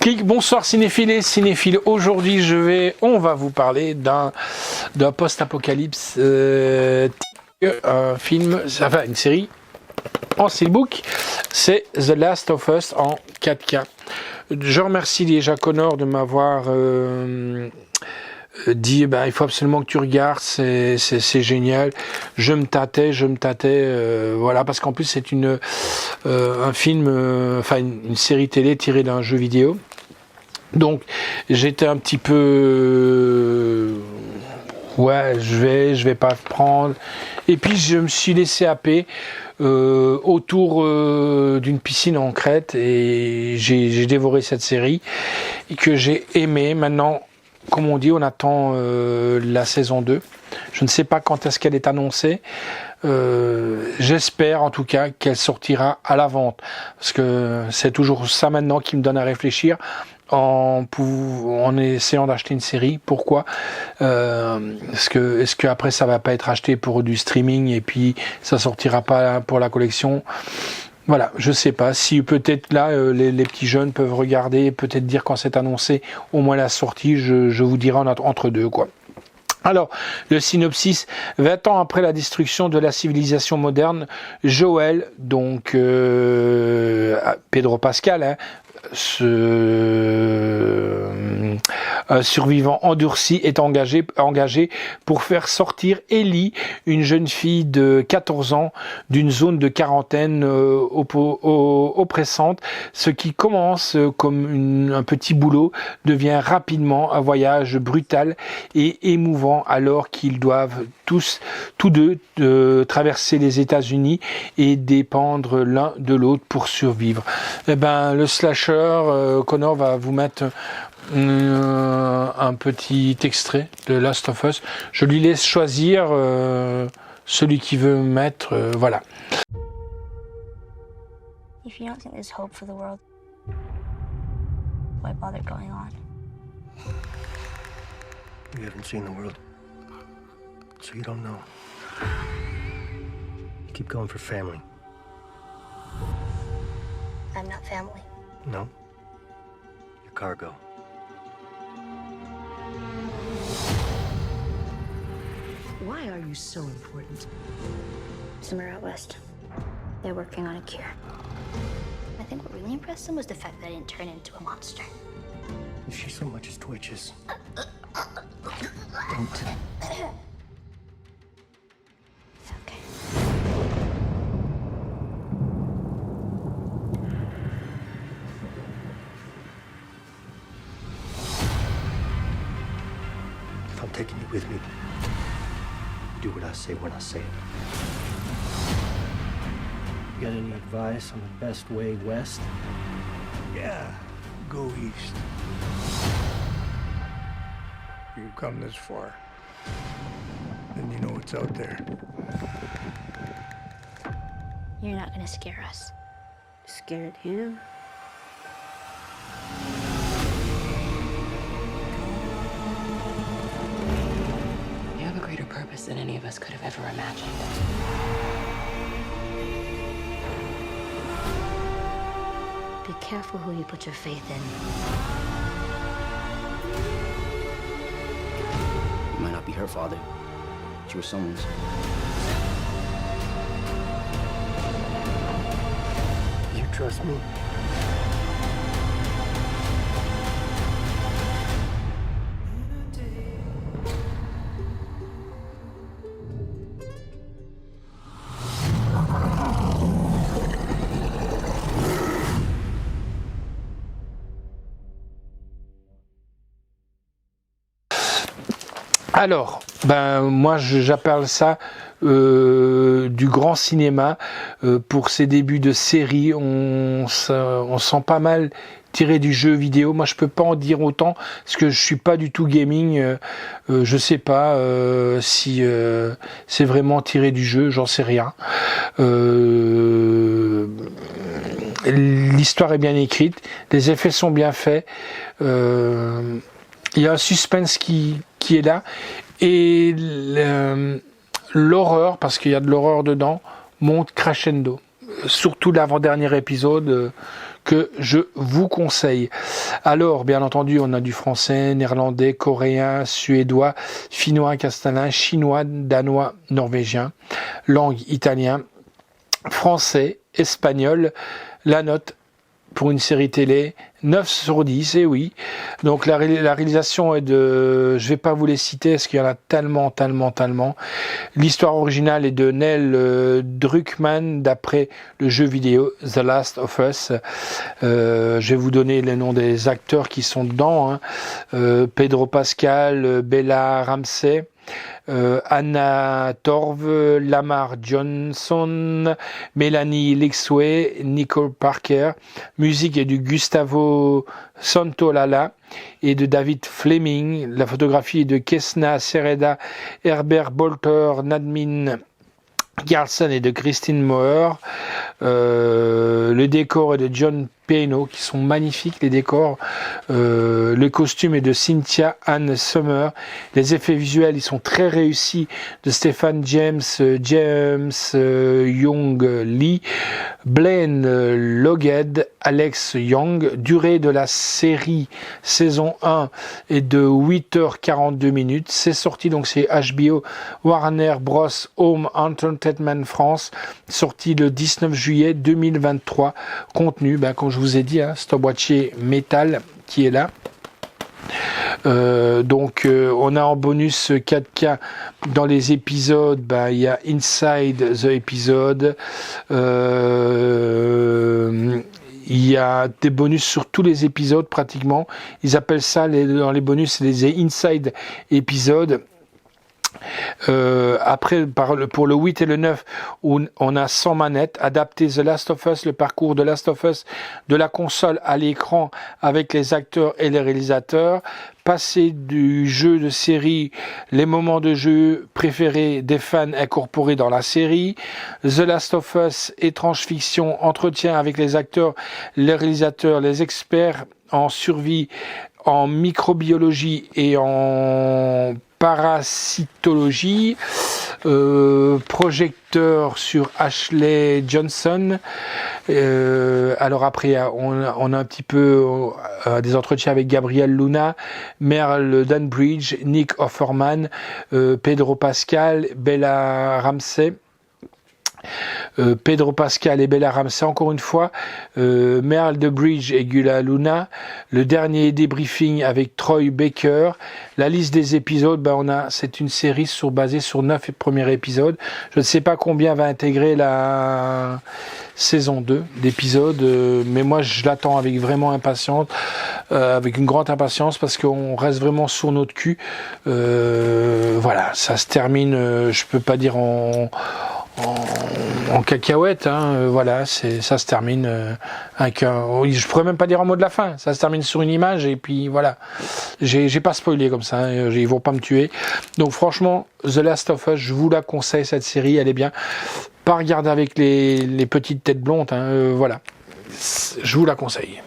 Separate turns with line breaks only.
Clic, bonsoir cinéphiles et cinéphiles. Aujourd'hui, on va vous parler d'un post-apocalypse, un film, enfin une série en steelbook. C'est The Last of Us en 4K. Je remercie déjà Connor de m'avoir dit il faut absolument que tu regardes, c'est génial. Je me tâtais, voilà, parce qu'en plus c'est un film, une série télé tirée d'un jeu vidéo. Donc j'étais un petit peu je vais pas prendre. Et puis je me suis laissé happer autour d'une piscine en Crète et j'ai dévoré cette série et que j'ai aimé. Maintenant, comme on dit, on attend la saison 2. Je ne sais pas quand est-ce qu'elle est annoncée. J'espère en tout cas qu'elle sortira à la vente, parce que c'est toujours ça maintenant qui me donne à réfléchir en essayant d'acheter une série. Pourquoi est-ce que après ça va pas être acheté pour du streaming et puis ça sortira pas pour la collection? Voilà, je sais pas. Si peut-être là, les petits jeunes peuvent regarder, peut-être dire quand c'est annoncé, au moins la sortie, je vous dirai entre deux, quoi. Alors, le synopsis: 20 ans après la destruction de la civilisation moderne, Joël, donc Pedro Pascal, un survivant endurci, est engagé pour faire sortir Ellie, une jeune fille de 14 ans, d'une zone de quarantaine oppressante. Ce qui commence comme un petit boulot devient rapidement un voyage brutal et émouvant, alors qu'ils doivent tous deux traverser les États-Unis et dépendre l'un de l'autre pour survivre. Le slasher, Connor va vous mettre un petit extrait de Last of Us. Je lui laisse choisir celui qui veut mettre. Voilà.
If you don't think there's hope for the world, why bother going on?
You haven't seen the world, so you don't know. You keep going for family.
I'm not family.
No? You're cargo.
Why are you so important?
Somewhere out west, they're working on a cure. I think what really impressed them was the fact that I didn't turn into a monster.
If she so much as twitches, don't.
Okay.
If I'm taking you with me, you do what I say when I say it. You got any advice on the best way west?
Yeah, go east. You've come this far, then you know what's out there.
You're not gonna scare us.
Scared him?
You have a greater purpose than any of us could have ever imagined.
Be careful who you put your faith in.
You might not be her father, but you were someone's.
You trust me?
Alors, moi j'appelle ça du grand cinéma. Pour ses débuts de série, on sent pas mal tiré du jeu vidéo. Moi je peux pas en dire autant parce que je suis pas du tout gaming. Je sais pas si c'est vraiment tiré du jeu, j'en sais rien. L'histoire est bien écrite, les effets sont bien faits. Il y a un suspense qui est là, et l'horreur, parce qu'il y a de l'horreur dedans, monte crescendo. Surtout l'avant-dernier épisode que je vous conseille. Alors, bien entendu, on a du français, néerlandais, coréen, suédois, finnois, castelin, chinois, danois, norvégien, langue italien, français, espagnol. La note pour une série télé, 9 sur 10, et oui. Donc la réalisation est de... Je vais pas vous les citer, parce qu'il y en a tellement. L'histoire originale est de Neil Druckmann, d'après le jeu vidéo The Last of Us. Je vais vous donner les noms des acteurs qui sont dedans. Pedro Pascal, Bella Ramsey, Anna Torv, Lamar Johnson, Mélanie Lixway, Nicole Parker. Musique est du Gustavo Santolala et de David Fleming. La photographie est de Kesna Sereda, Herbert Bolter, Nadine Carlson et de Christine Moher. Le décor est de John Piano, qui sont magnifiques, les décors. Le costume est de Cynthia Ann Summer. Les effets visuels, ils sont très réussis, de Stephen James Young Lee, Blaine Loged, Alex Young. Durée de la série saison 1 est de 8h42. C'est sorti, donc c'est HBO Warner Bros Home Entertainment France, sorti le 19 juillet 2023. Contenu, comme je vous ai dit, stopwatcher métal qui est là. On a en bonus 4K dans les épisodes. Il y a Inside the Episode. Il y a des bonus sur tous les épisodes pratiquement. Ils appellent ça dans les bonus les Inside épisodes. Après, pour le 8 et le 9, on a 100 manettes, adapté The Last of Us, le parcours de Last of Us de la console à l'écran avec les acteurs et les réalisateurs, passer du jeu de série, les moments de jeu préférés des fans incorporés dans la série, The Last of Us, étrange fiction, entretien avec les acteurs, les réalisateurs, les experts en survie, en microbiologie et en parasitologie, projecteur sur Ashley Johnson. Alors après, on a un petit peu des entretiens avec Gabriel Luna, Merle Dunbridge, Nick Offerman, Pedro Pascal, Bella Ramsey. Pedro Pascal et Bella Ramsey, encore une fois, Merle Dunbridge et Gula Luna, le dernier débriefing avec Troy Baker, la liste des épisodes, c'est une série basée sur 9 premiers épisodes. Je ne sais pas combien va intégrer la saison 2 d'épisodes, mais moi je l'attends avec vraiment impatience, avec une grande impatience, parce qu'on reste vraiment sur notre cul. Voilà, ça se termine, je peux pas dire en cacahuète, voilà, ça se termine avec je pourrais même pas dire en mot de la fin, ça se termine sur une image, et puis voilà, j'ai pas spoilé comme ça, ils vont pas me tuer. Donc franchement, The Last of Us, je vous la conseille, cette série, elle est bien. Pas regarder avec les petites têtes blondes, voilà, je vous la conseille.